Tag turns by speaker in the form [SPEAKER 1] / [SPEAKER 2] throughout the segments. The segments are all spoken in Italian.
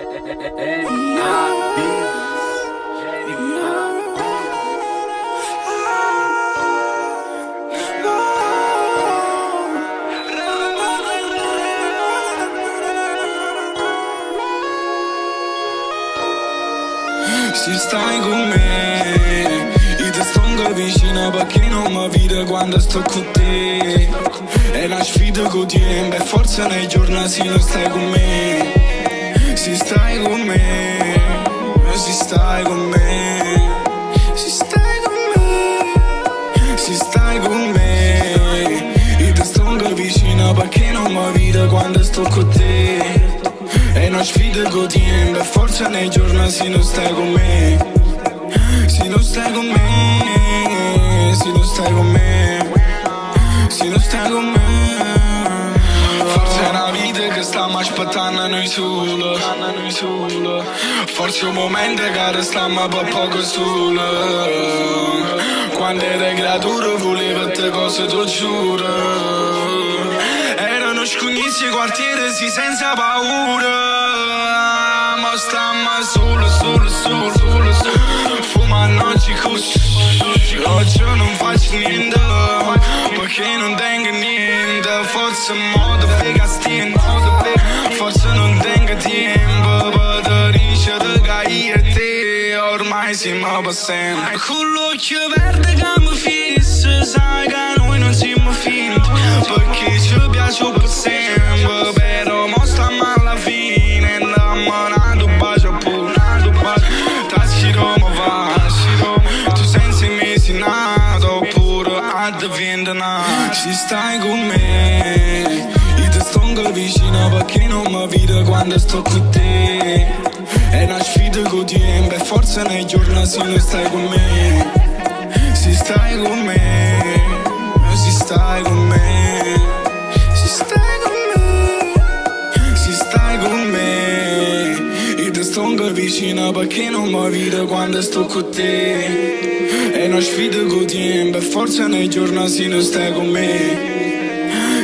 [SPEAKER 1] Se stai con me, io ti sto vicino perché non mi vede quando sto con te. È una sfida quotidiana, per forza nei giorni se non stai con me. Se stai con me, se stai con me, se stai con me, se stai con me, io ti sto vicino perché non mi vede quando sto con te. È una sfida quotidiana, per forza nei giorni se non stai con me. Se non stai con me, se non stai con me, se non stai con me. Forse è una vita che stiamo aspettando noi solo. Forse è un momento che stiamo per poco solo. Quando eri creatura volevo te cose, ti giuro. Erano scognizzi e quartieri sì senza paura. Ma stiamo solo. Fumando oggi così. Oggi non faccio niente perché non tengo niente. Forse modo frega stento. Forse non tengo tempo per riuscire a io e te. Ormai siamo passati. Con l'occhio verde che mi fissa, sai che noi non siamo finti, perché ci piace per sempre. Però mo stiamo alla fine, andiamo a un bacio pure. Tacci Roma va, tu senza mesi nato, oppure a diventa nato. Se stai con me, io ti sto vicino perché non mi vede quando sto con te. È una sfida quotidiana, per forza nei giorni se non stai con me. Se stai con me, se stai con me, se stai con me, se stai con me, io ti sto vicino perché non mi vede quando sto con te. È una sfida quotidiana, per forza nei giorni se non stai con me.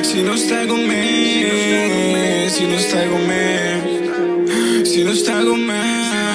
[SPEAKER 1] Se non stai con me, se non stai con me, se non stai con me.